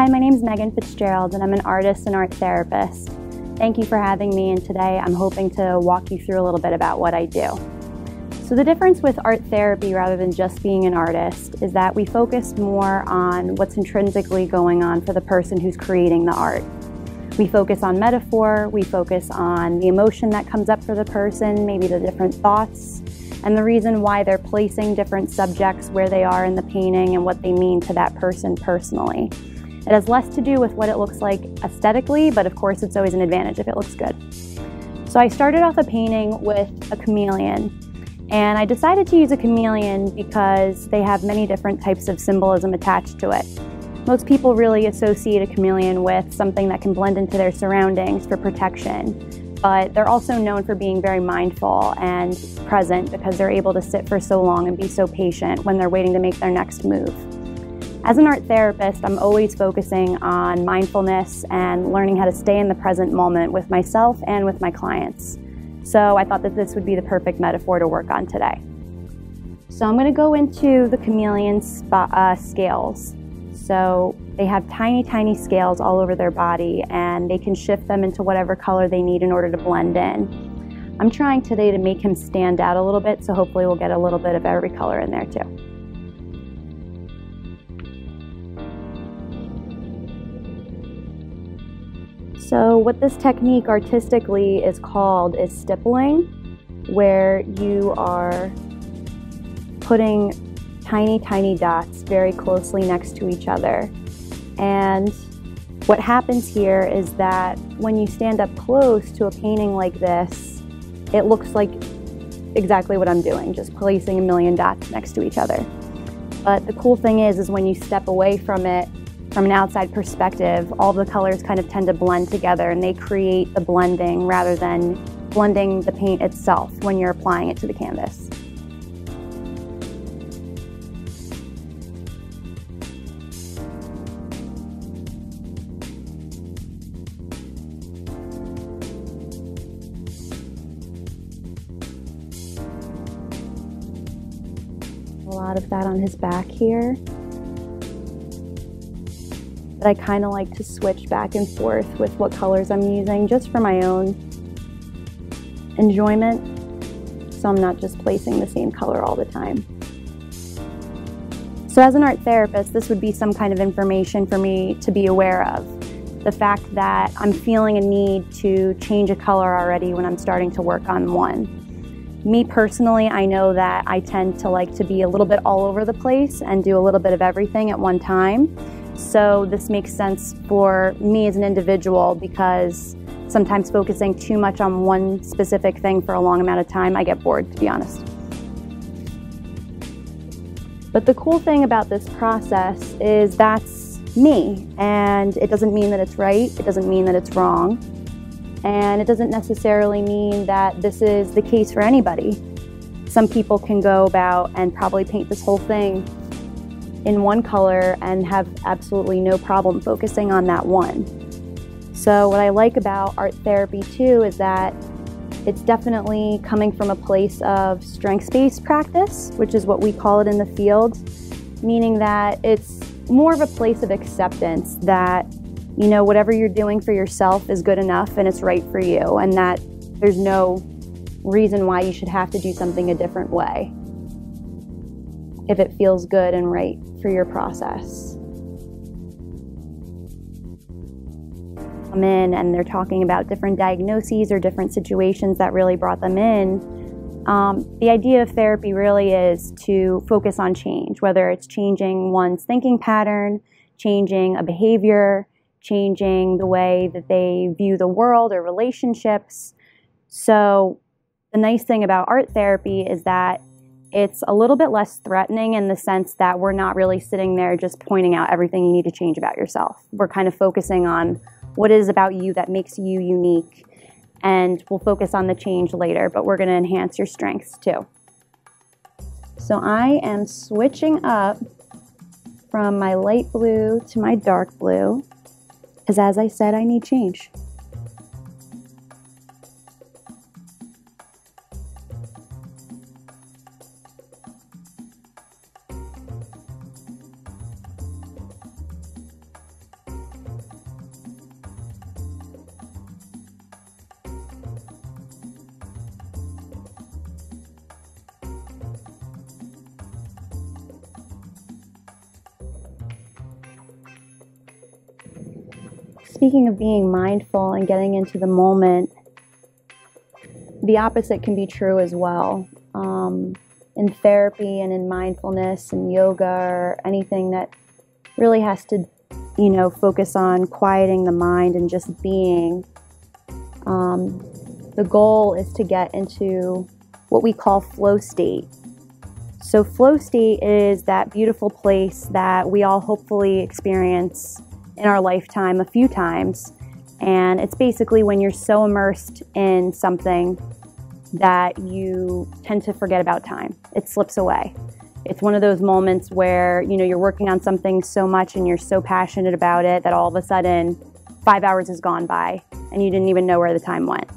Hi, my name is Meagan Fitzgerald and I'm an artist and art therapist. Thank you for having me, and today I'm hoping to walk you through a little bit about what I do. So the difference with art therapy rather than just being an artist is that we focus more on what's intrinsically going on for the person who's creating the art. We focus on metaphor, we focus on the emotion that comes up for the person, maybe the different thoughts, and the reason why they're placing different subjects where they are in the painting and what they mean to that person personally. It has less to do with what it looks like aesthetically, but of course it's always an advantage if it looks good. So I started off a painting with a chameleon, and I decided to use a chameleon because they have many different types of symbolism attached to it. Most people really associate a chameleon with something that can blend into their surroundings for protection, but they're also known for being very mindful and present because they're able to sit for so long and be so patient when they're waiting to make their next move. As an art therapist, I'm always focusing on mindfulness and learning how to stay in the present moment with myself and with my clients. So I thought that this would be the perfect metaphor to work on today. So I'm going to go into the chameleon scales. So they have tiny, tiny scales all over their body, and they can shift them into whatever color they need in order to blend in. I'm trying today to make him stand out a little bit, so hopefully we'll get a little bit of every color in there too. So what this technique artistically is called is stippling, where you are putting tiny, tiny dots very closely next to each other. And what happens here is that when you stand up close to a painting like this, it looks like exactly what I'm doing, just placing a million dots next to each other. But the cool thing is when you step away from it, from an outside perspective, all the colors kind of tend to blend together and they create the blending rather than blending the paint itself when you're applying it to the canvas. A lot of that on his back here. But I kind of like to switch back and forth with what colors I'm using just for my own enjoyment, so I'm not just placing the same color all the time. So as an art therapist, this would be some kind of information for me to be aware of. The fact that I'm feeling a need to change a color already when I'm starting to work on one. Me personally, I know that I tend to like to be a little bit all over the place and do a little bit of everything at one time. So this makes sense for me as an individual because sometimes focusing too much on one specific thing for a long amount of time, I get bored, to be honest. But the cool thing about this process is that's me, and it doesn't mean that it's right, it doesn't mean that it's wrong, and it doesn't necessarily mean that this is the case for anybody. Some people can go about and probably paint this whole thing in one color and have absolutely no problem focusing on that one. So what I like about art therapy too is that it's definitely coming from a place of strengths-based practice, which is what we call it in the field, meaning that it's more of a place of acceptance that, you know, whatever you're doing for yourself is good enough and it's right for you, and that there's no reason why you should have to do something a different way if it feels good and right for your process. Come in and they're talking about different diagnoses or different situations that really brought them in. The idea of therapy really is to focus on change, whether it's changing one's thinking pattern, changing a behavior, changing the way that they view the world or relationships. So the nice thing about art therapy is that it's a little bit less threatening in the sense that we're not really sitting there just pointing out everything you need to change about yourself. We're kind of focusing on what it is about you that makes you unique, and we'll focus on the change later, but we're going to enhance your strengths too. So I am switching up from my light blue to my dark blue, because as I said, I need change. speaking of being mindful and getting into the moment, the opposite can be true as well. In therapy and in mindfulness and yoga or anything that really has to, focus on quieting the mind and just being, the goal is to get into what we call flow state. So flow state is that beautiful place that we all hopefully experience in our lifetime a few times. And it's basically when you're so immersed in something that you tend to forget about time. It slips away. It's one of those moments where, you're working on something so much and you're so passionate about it that all of a sudden 5 hours has gone by and you didn't even know where the time went.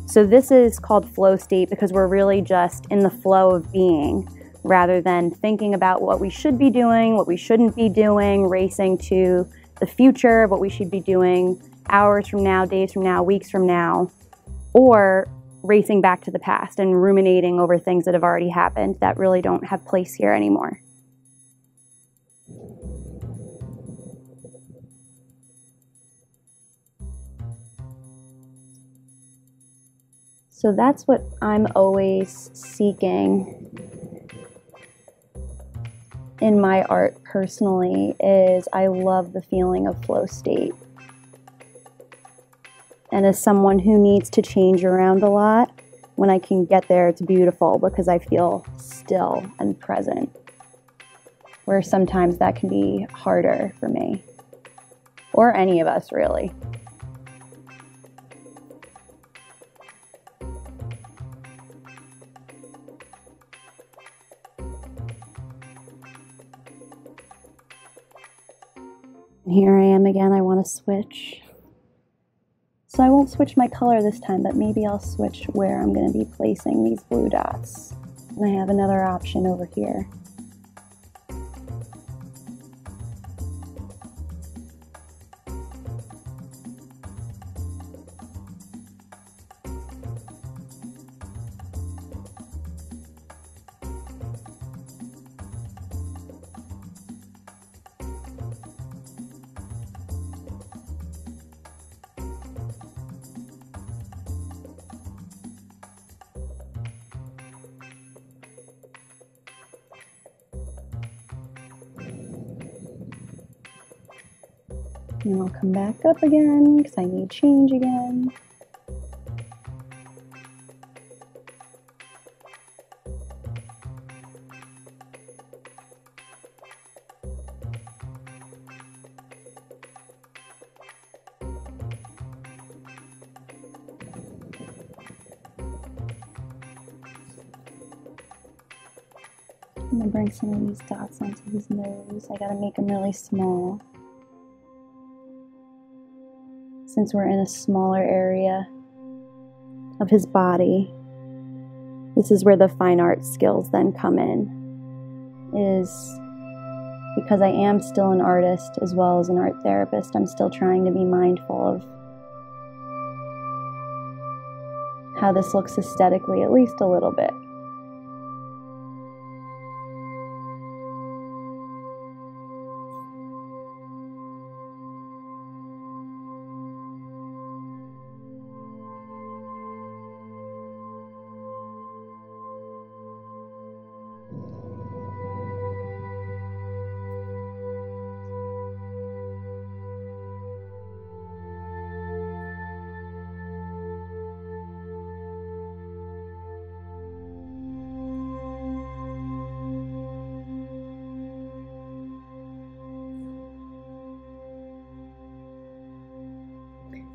So this is called flow state because we're really just in the flow of being rather than thinking about what we should be doing, what we shouldn't be doing, racing to the future of what we should be doing hours from now, days from now, weeks from now, or racing back to the past and ruminating over things that have already happened that really don't have place here anymore. So that's what I'm always seeking in my art personally, is I love the feeling of flow state. And as someone who needs to change around a lot, when I can get there, it's beautiful because I feel still and present. Where sometimes that can be harder for me, or any of us really. And here I am again, I want to switch. So I won't switch my color this time, but maybe I'll switch where I'm going to be placing these blue dots. And I have another option over here. And I'll come back up again because I need change again. I'm gonna bring some of these dots onto his nose. I gotta make them really small, since we're in a smaller area of his body. This is where the fine art skills then come in, is because I am still an artist as well as an art therapist, I'm still trying to be mindful of how this looks aesthetically, at least a little bit.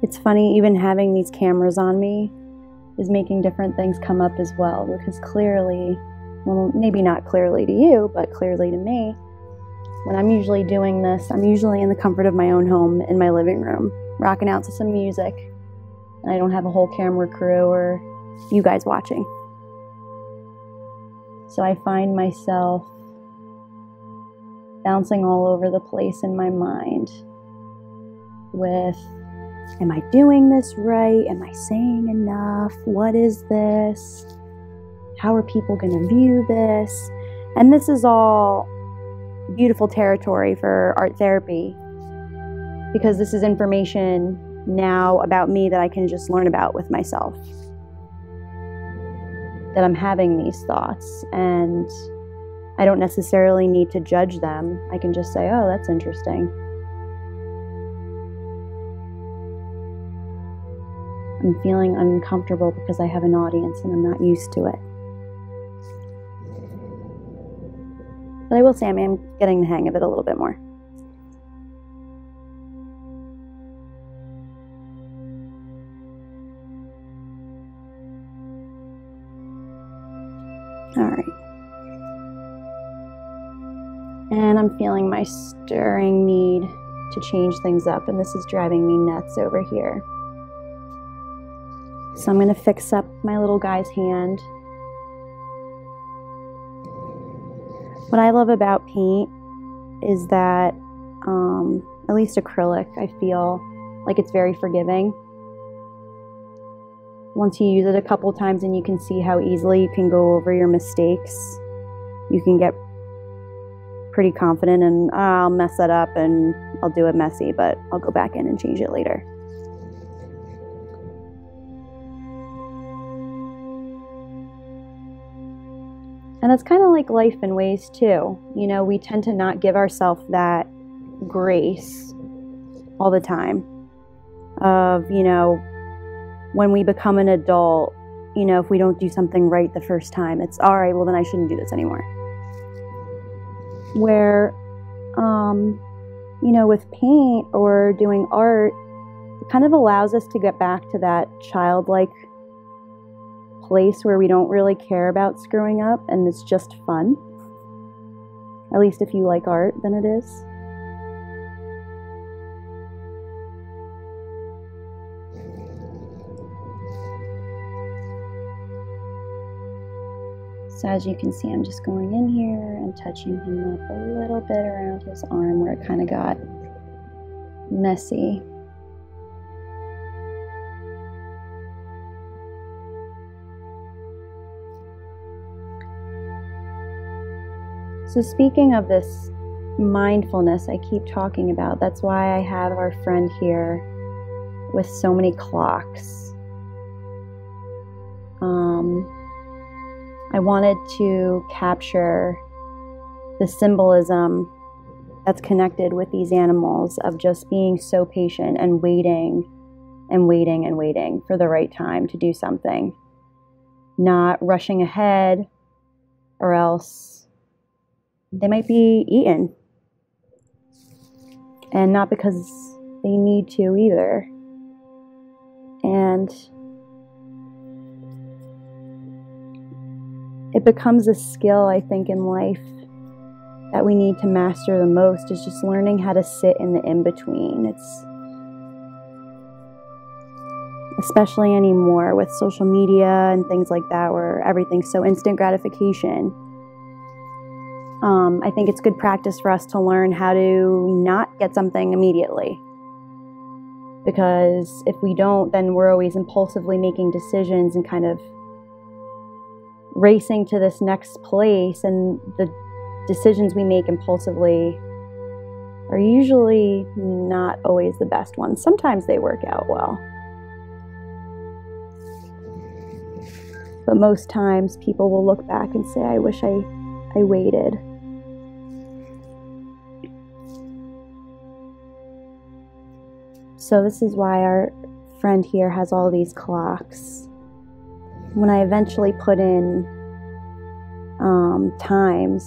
It's funny, even having these cameras on me is making different things come up as well, because clearly, well, maybe not clearly to you, but clearly to me, when I'm usually doing this, I'm usually in the comfort of my own home in my living room, rocking out to some music, and I don't have a whole camera crew or you guys watching. So I find myself bouncing all over the place in my mind with, am I doing this right? Am I saying enough? What is this? How are people going to view this? And this is all beautiful territory for art therapy, because this is information now about me that I can just learn about with myself. That I'm having these thoughts, and I don't necessarily need to judge them. I can just say, oh, that's interesting. I'm feeling uncomfortable because I have an audience and I'm not used to it. But I will say I'm getting the hang of it a little bit more. All right. And I'm feeling my stirring need to change things up, and this is driving me nuts over here. So I'm going to fix up my little guy's hand. What I love about paint is that, at least acrylic, I feel like it's very forgiving. Once you use it a couple times and you can see how easily you can go over your mistakes, you can get pretty confident and I'll mess that up and I'll do it messy, but I'll go back in and change it later. And that's kind of like life in ways too. You know, we tend to not give ourselves that grace all the time of, you know, when we become an adult, you know, if we don't do something right the first time, it's all right, well then I shouldn't do this anymore. Where, you know, with paint or doing art, it kind of allows us to get back to that childlike place where we don't really care about screwing up and it's just fun. At least if you like art, then it is. So as you can see, I'm just going in here and touching him up a little bit around his arm where it kind of got messy. So speaking of this mindfulness I keep talking about, that's why I have our friend here with so many clocks. I wanted to capture the symbolism that's connected with these animals of just being so patient and waiting and waiting and waiting for the right time to do something. Not rushing ahead, or else they might be eaten. And not because they need to either. And it becomes a skill, I think, in life that we need to master the most, is just learning how to sit in the in-between. It's especially anymore with social media and things like that, where everything's so instant gratification. I think it's good practice for us to learn how to not get something immediately. Because if we don't, then we're always impulsively making decisions and kind of racing to this next place, and the decisions we make impulsively are usually not always the best ones. Sometimes they work out well. But most times people will look back and say, I wish I waited. So this is why our friend here has all these clocks. When I eventually put in times,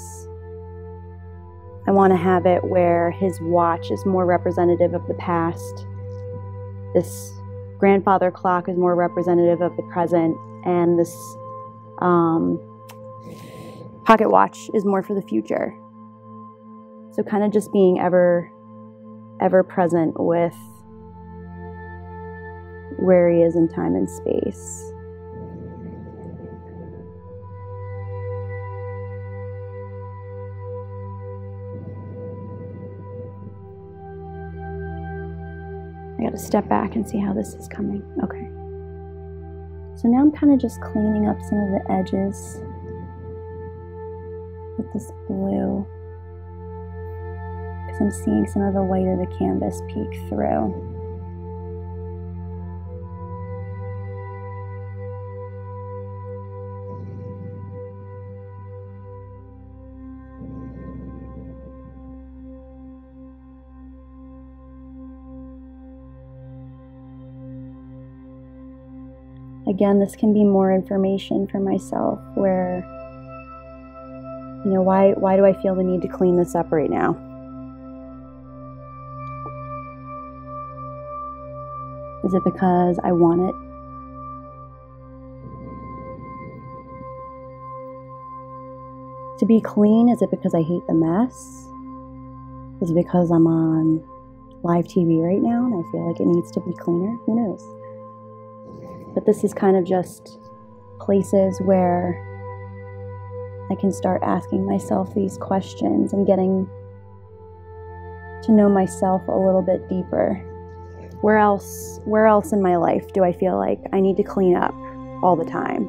I want to have it where his watch is more representative of the past. This grandfather clock is more representative of the present, and this pocket watch is more for the future. So kind of just being ever present with where he is in time and space. I gotta step back and see how this is coming. Okay. So now I'm kind of just cleaning up some of the edges with this blue, because I'm seeing some of the white of the canvas peek through. Again, this can be more information for myself where, you know, why do I feel the need to clean this up right now? Is it because I want it? To be clean, is it because I hate the mess? Is it because I'm on live TV right now and I feel like it needs to be cleaner? Who knows? But this is kind of just places where I can start asking myself these questions and getting to know myself a little bit deeper. Where else in my life do I feel like I need to clean up all the time?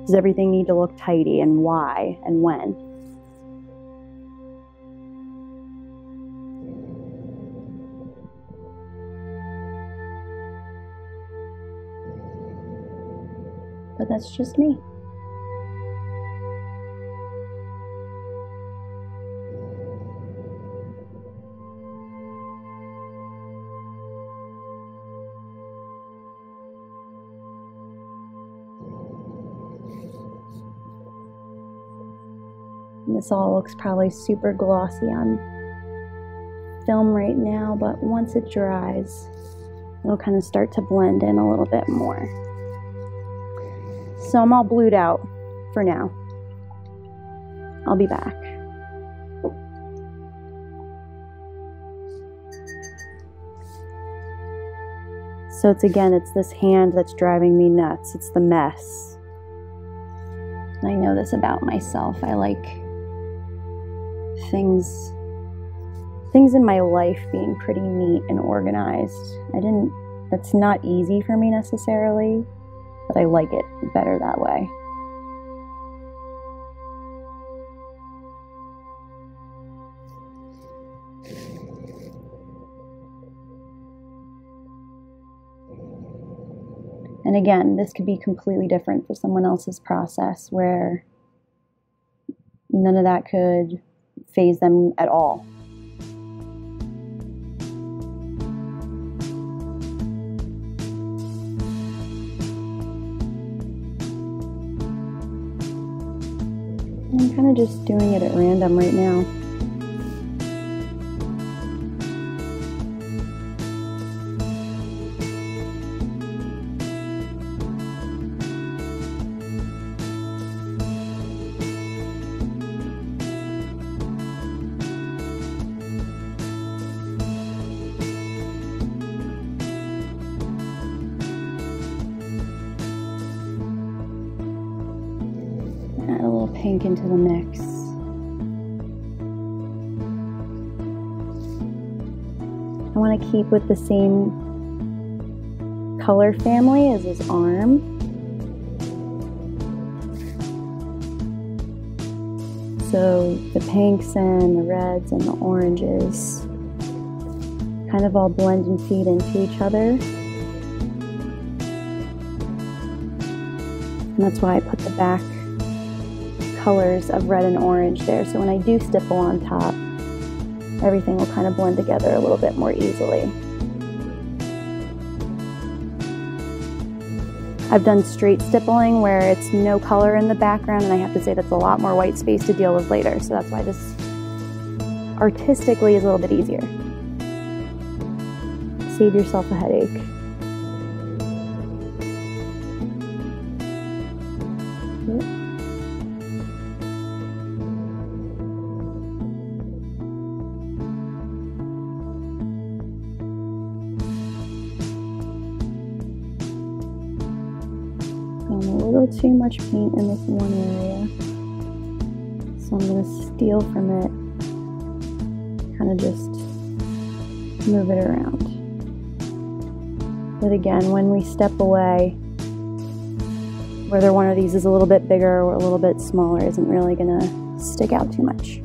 Does everything need to look tidy, and why and when? But that's just me. And this all looks probably super glossy on film right now, but once it dries, it'll kind of start to blend in a little bit more. So I'm all blued out for now. I'll be back. So it's this hand that's driving me nuts. It's the mess. And I know this about myself. I like things in my life being pretty neat and organized. That's not easy for me necessarily, but I like it better that way. And again, this could be completely different for someone else's process where none of that could faze them at all. I'm kind of just doing it at random right now. Add a little pink into the mix. I want to keep with the same color family as his arm. So the pinks and the reds and the oranges kind of all blend and feed into each other. And that's why I put the back colors of red and orange there, so when I do stipple on top, everything will kind of blend together a little bit more easily. I've done straight stippling where it's no color in the background, and I have to say that's a lot more white space to deal with later, so that's why this artistically is a little bit easier. Save yourself a headache. A little too much paint in this one area, so I'm going to steal from it, kind of just move it around. But again, when we step away, whether one of these is a little bit bigger or a little bit smaller isn't really going to stick out too much.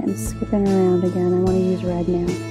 I'm skipping around again. I want to use red now.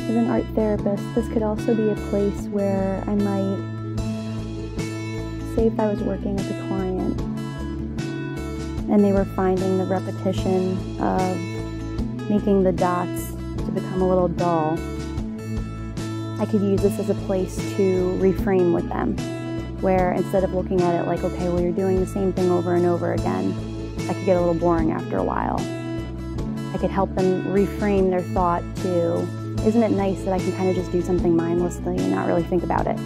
As an art therapist, this could also be a place where I might, say if I was working with a client and they were finding the repetition of making the dots to become a little dull, I could use this as a place to reframe with them, where instead of looking at it like, okay, well, you're doing the same thing over and over again, I could get a little boring after a while. I could help them reframe their thought to, isn't it nice that I can kind of just do something mindlessly and not really think about it?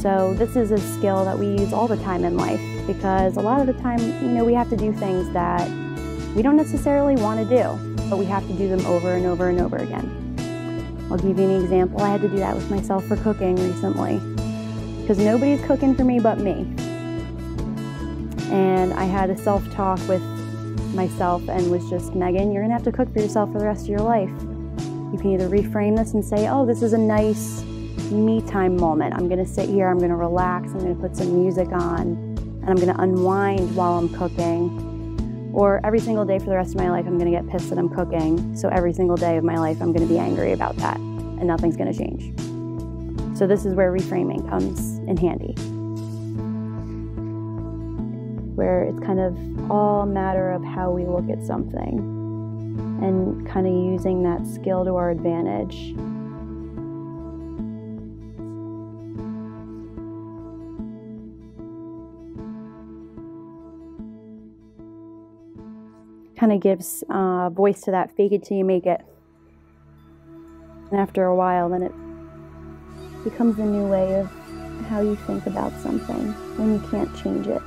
So this is a skill that we use all the time in life, because a lot of the time, we have to do things that we don't necessarily want to do, but we have to do them over and over and over again. I'll give you an example. I had to do that with myself for cooking recently, because nobody's cooking for me but me. And I had a self-talk with myself and was just, Megan, you're gonna have to cook for yourself for the rest of your life. You can either reframe this and say, oh, this is a nice me time moment. I'm gonna sit here, I'm gonna relax, I'm gonna put some music on, and I'm gonna unwind while I'm cooking. Or every single day for the rest of my life, I'm gonna get pissed that I'm cooking. So every single day of my life, I'm gonna be angry about that, and nothing's gonna change. So this is where reframing comes in handy, where it's kind of all a matter of how we look at something and kind of using that skill to our advantage. Kind of gives voice to that fake it till you make it. And after a while, then it becomes a new way of how you think about something when you can't change it.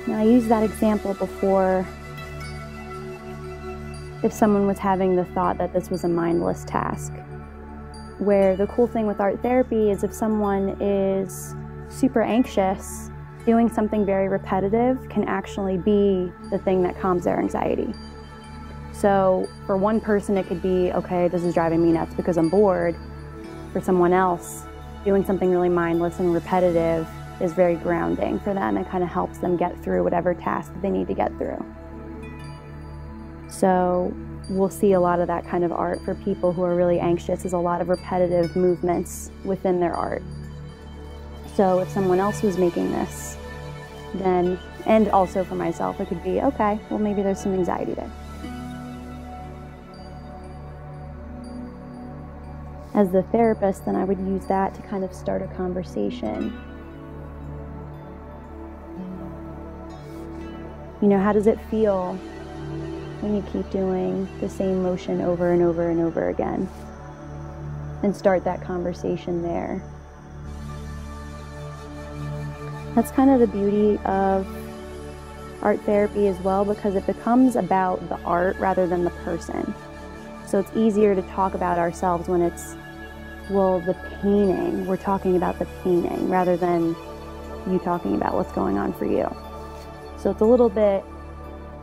Now, I used that example before if someone was having the thought that this was a mindless task, where the cool thing with art therapy is if someone is super anxious, doing something very repetitive can actually be the thing that calms their anxiety. So for one person, it could be, okay, this is driving me nuts because I'm bored. For someone else, doing something really mindless and repetitive is very grounding for them and kind of helps them get through whatever task that they need to get through. So we'll see a lot of that kind of art for people who are really anxious, is a lot of repetitive movements within their art. So if someone else was making this, then, and also for myself, it could be, okay, well, maybe there's some anxiety there. As the therapist, then I would use that to kind of start a conversation. How does it feel when you keep doing the same motion over and over and over again? And start that conversation there. That's kind of the beauty of art therapy as well, because it becomes about the art rather than the person. So it's easier to talk about ourselves when it's, well, the painting. We're talking about the painting rather than you talking about what's going on for you. So it's a little bit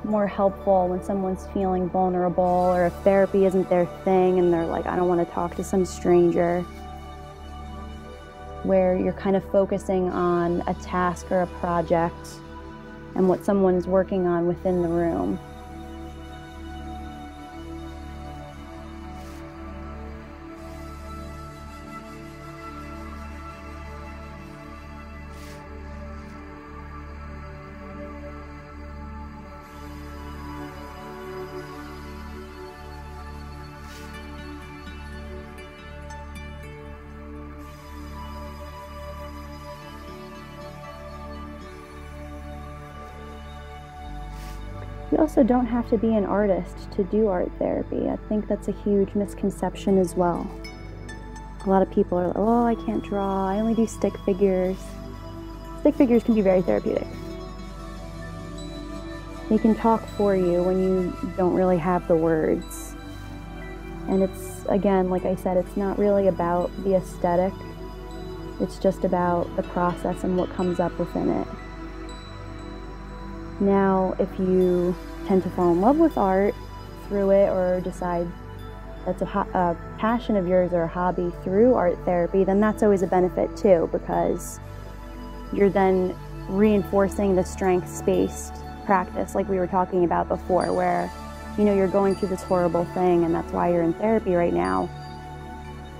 more helpful when someone's feeling vulnerable, or if therapy isn't their thing and they're like, I don't want to talk to some stranger, where you're kind of focusing on a task or a project and what someone's working on within the room. You also don't have to be an artist to do art therapy. I think that's a huge misconception as well. A lot of people are like, oh, I can't draw, I only do stick figures. Stick figures can be very therapeutic. They can talk for you when you don't really have the words. And it's, again, like I said, it's not really about the aesthetic. It's just about the process and what comes up within it. Now, if you tend to fall in love with art through it, or decide that's a passion of yours or a hobby through art therapy, then that's always a benefit too, because you're then reinforcing the strengths-based practice like we were talking about before, where, you know, you're going through this horrible thing and that's why you're in therapy right now.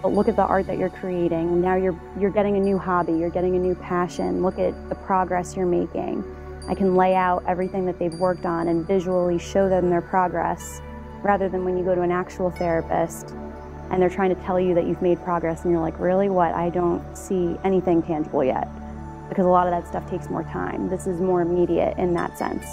But look at the art that you're creating, and now you're getting a new hobby, you're getting a new passion. Look at the progress you're making. I can lay out everything that they've worked on and visually show them their progress, rather than when you go to an actual therapist and they're trying to tell you that you've made progress and you're like, really, what? I don't see anything tangible yet. Because a lot of that stuff takes more time. This is more immediate in that sense.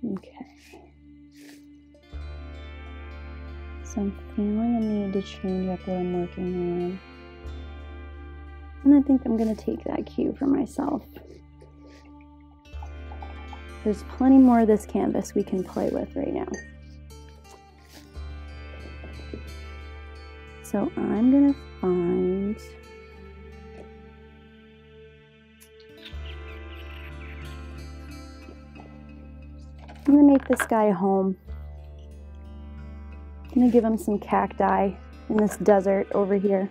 Okay. So I'm feeling a need to change up what I'm working on. And I think I'm going to take that cue for myself. There's plenty more of this canvas we can play with right now. So I'm going to find I'm going to make this guy a home. I'm going to give him some cacti in this desert over here.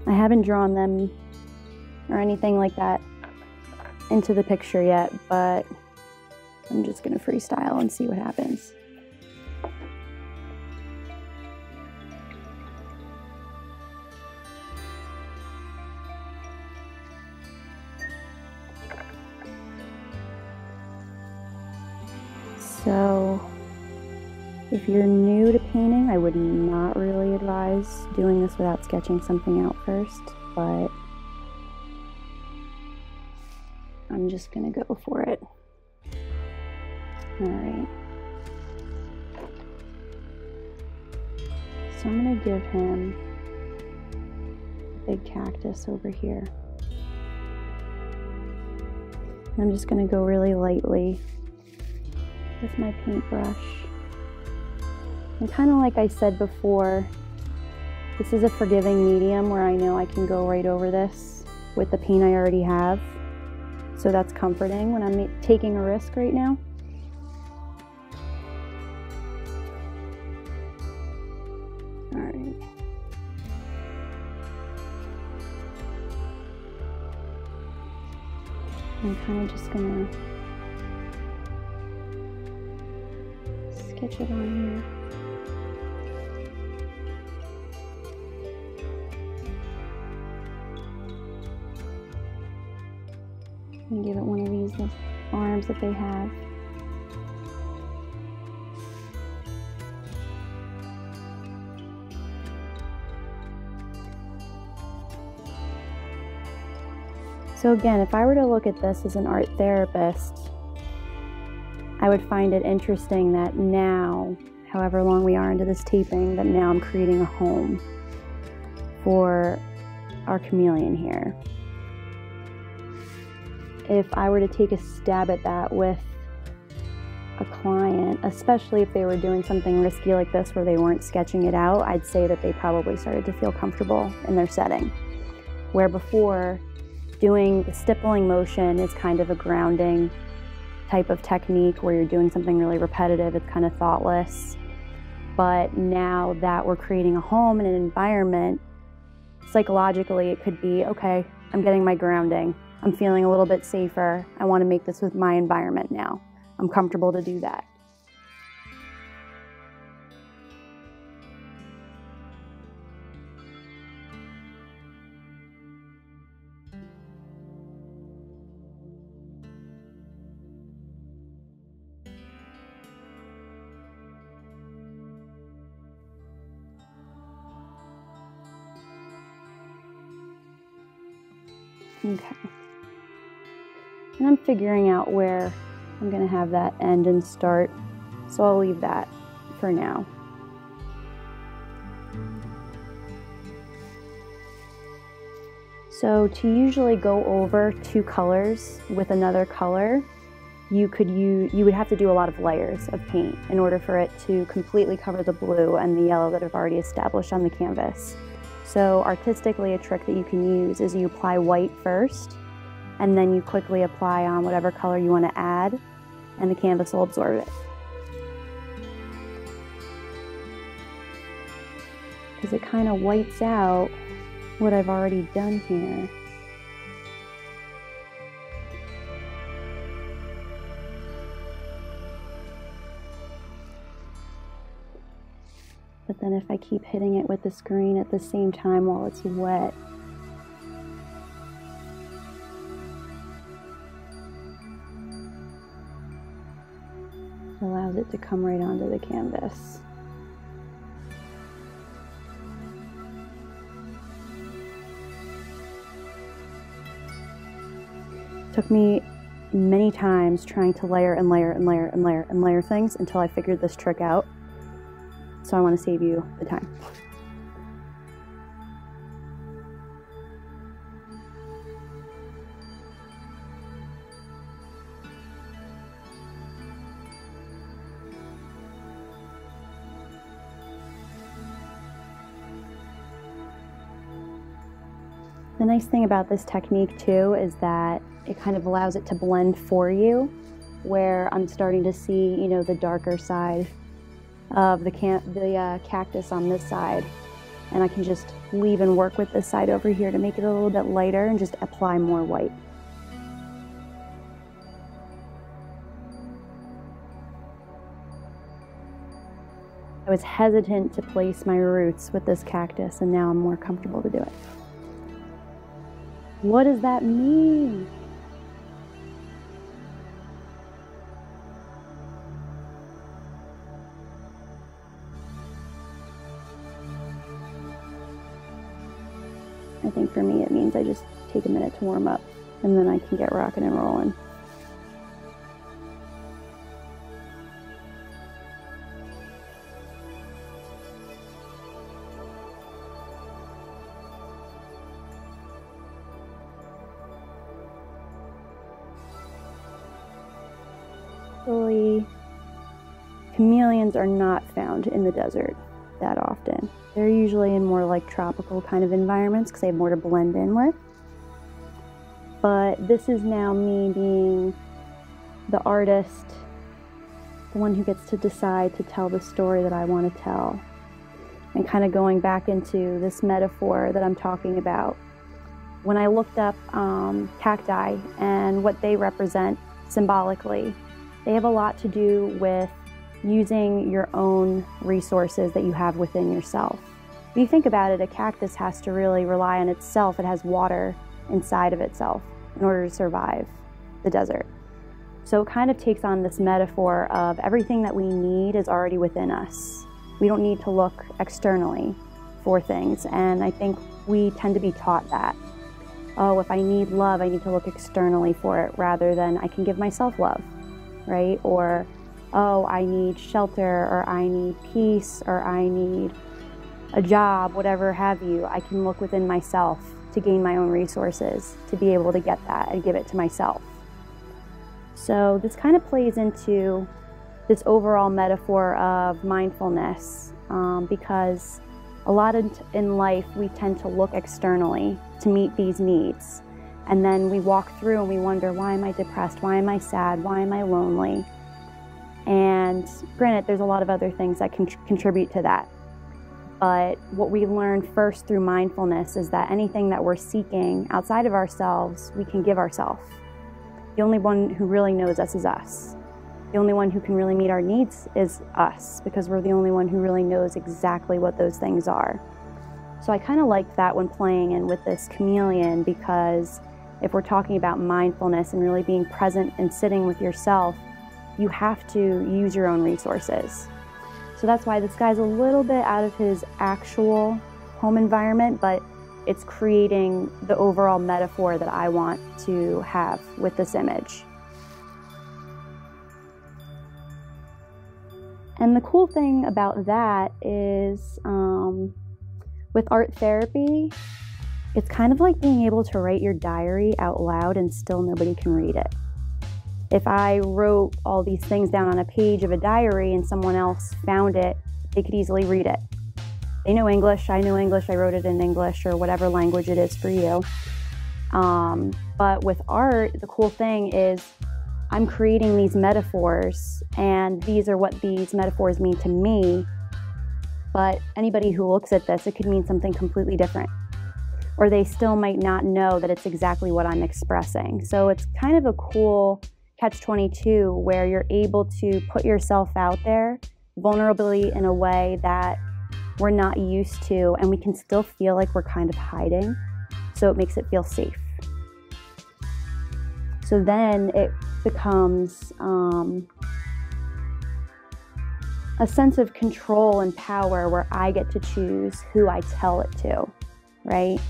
I haven't drawn them or anything like that into the picture yet, but I'm just going to freestyle and see what happens. So, if you're new to painting, I would not really advise doing this without sketching something out first, but I'm just gonna go for it. Alright. So I'm gonna give him a big cactus over here. I'm just gonna go really lightly with my paintbrush. And kind of like I said before, this is a forgiving medium where I know I can go right over this with the paint I already have. So that's comforting when I'm taking a risk right now. All right. I'm kind of just gonna sketch it on here. And give it one of these arms that they have. So again, if I were to look at this as an art therapist, I would find it interesting that now, however long we are into this taping, that now I'm creating a home for our chameleon here. If I were to take a stab at that with a client, especially if they were doing something risky like this where they weren't sketching it out, I'd say that they probably started to feel comfortable in their setting. Where before, doing the stippling motion is kind of a grounding type of technique where you're doing something really repetitive, it's kind of thoughtless. But now that we're creating a home and an environment, psychologically it could be, okay, I'm getting my grounding. I'm feeling a little bit safer. I want to make this with my environment now. I'm comfortable to do that. Okay. And I'm figuring out where I'm going to have that end and start, so I'll leave that for now. So to usually go over two colors with another color, you would have to do a lot of layers of paint in order for it to completely cover the blue and the yellow that I've already established on the canvas. So artistically, a trick that you can use is you apply white first, and then you quickly apply on whatever color you want to add, and the canvas will absorb it. Because it kind of whites out what I've already done here. But then if I keep hitting it with this green at the same time while it's wet, it allows it to come right onto the canvas. It took me many times trying to layer and layer and layer and layer and layer things until I figured this trick out. So I want to save you the time. The nice thing about this technique too is that it kind of allows it to blend for you, where I'm starting to see, you know, the darker side of the cactus on this side, and I can just leave and work with this side over here to make it a little bit lighter and just apply more white. I was hesitant to place my roots with this cactus, and now I'm more comfortable to do it. What does that mean? I think for me it means I just take a minute to warm up, and then I can get rocking and rolling. Chameleons are not found in the desert that often. They're usually in more like tropical kind of environments because they have more to blend in with. But this is now me being the artist, the one who gets to decide to tell the story that I want to tell. And kind of going back into this metaphor that I'm talking about. When I looked up cacti and what they represent symbolically, they have a lot to do with using your own resources that you have within yourself. If you think about it, a cactus has to really rely on itself. It has water inside of itself in order to survive the desert. So it kind of takes on this metaphor of everything that we need is already within us. We don't need to look externally for things, and I think we tend to be taught that. Oh, if I need love, I need to look externally for it rather than I can give myself love, right? Or, oh, I need shelter, or I need peace, or I need a job, whatever have you. I can look within myself to gain my own resources, to be able to get that and give it to myself. So this kind of plays into this overall metaphor of mindfulness, because a lot in life we tend to look externally to meet these needs. And then we walk through and we wonder, why am I depressed? Why am I sad? Why am I lonely? And And granted, there's a lot of other things that can contribute to that. But what we learn first through mindfulness is that anything that we're seeking outside of ourselves, we can give ourselves. The only one who really knows us is us. The only one who can really meet our needs is us, because we're the only one who really knows exactly what those things are. So I kind of liked that when playing in with this chameleon, because if we're talking about mindfulness and really being present and sitting with yourself, you have to use your own resources. So that's why this guy's a little bit out of his actual home environment, but it's creating the overall metaphor that I want to have with this image. And the cool thing about that is with art therapy, it's kind of like being able to write your diary out loud and still nobody can read it. If I wrote all these things down on a page of a diary and someone else found it, they could easily read it. They know English, I know English, I wrote it in English or whatever language it is for you. But with art, the cool thing is I'm creating these metaphors, and these are what these metaphors mean to me. But anybody who looks at this, it could mean something completely different. Or they still might not know that it's exactly what I'm expressing. So it's kind of a cool catch-22 where you're able to put yourself out there, vulnerably in a way that we're not used to, and we can still feel like we're kind of hiding. So it makes it feel safe. So then it becomes a sense of control and power where I get to choose who I tell it to, right?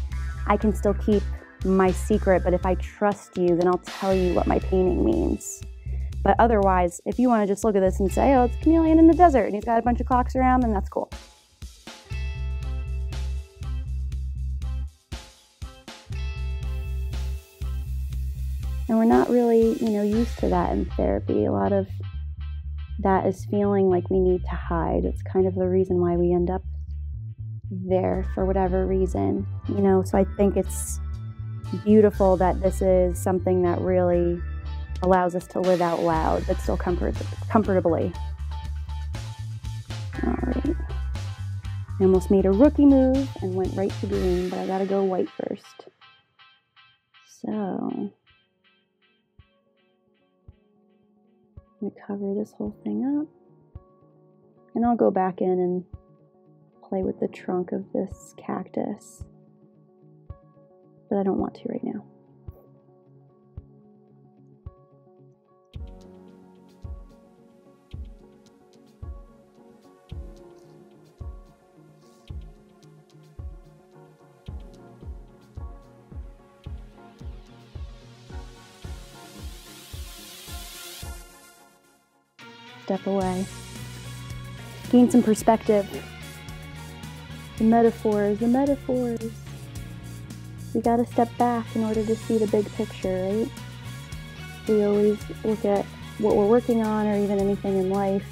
I can still keep my secret, but if I trust you, then I'll tell you what my painting means. But otherwise, if you want to just look at this and say, oh, it's a chameleon in the desert and he's got a bunch of clocks around, then that's cool. And we're not really, used to that in therapy. A lot of that is feeling like we need to hide. It's kind of the reason why we end up there for whatever reason, So I think it's beautiful that this is something that really allows us to live out loud, but still comfortably. All right. I almost made a rookie move and went right to green, but I gotta go white first. So I'm gonna cover this whole thing up, and I'll go back in and play with the trunk of this cactus, but I don't want to right now. Step away. Gain some perspective. The metaphors. We gotta step back in order to see the big picture, right? We always look at what we're working on, or even anything in life,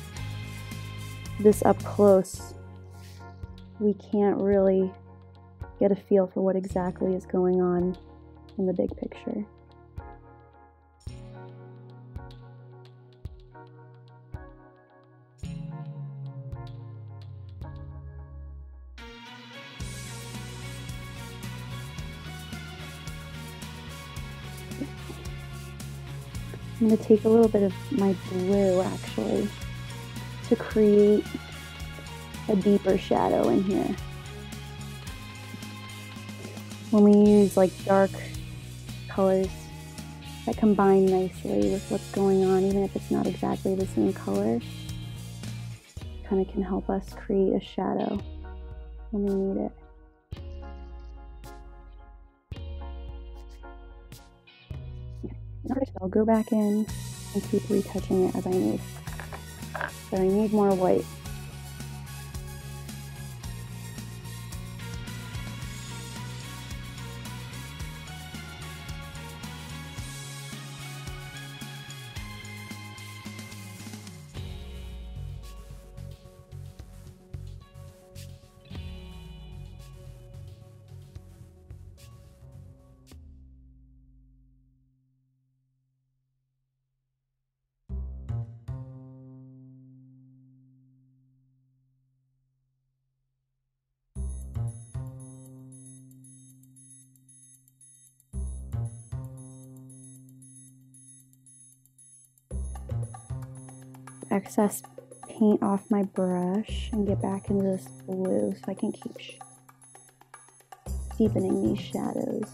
this up close. We can't really get a feel for what exactly is going on in the big picture. I'm going to take a little bit of my blue, actually, to create a deeper shadow in here. When we use dark colors that combine nicely with what's going on, even if it's not exactly the same color, kind of can help us create a shadow when we need it. I'll go back in and keep retouching it as I need. But I need more white. excess paint off my brush and get back into this blue so I can keep deepening these shadows.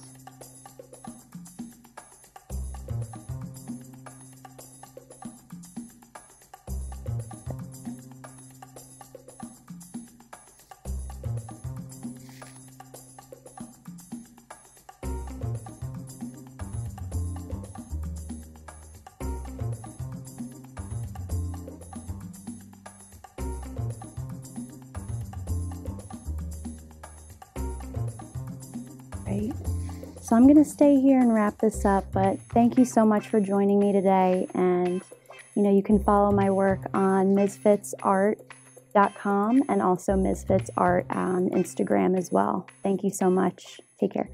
Right. So I'm going to stay here and wrap this up, but thank you so much for joining me today. And, you can follow my work on MsFitsArt.com and also MsFitsArt on Instagram as well. Thank you so much. Take care.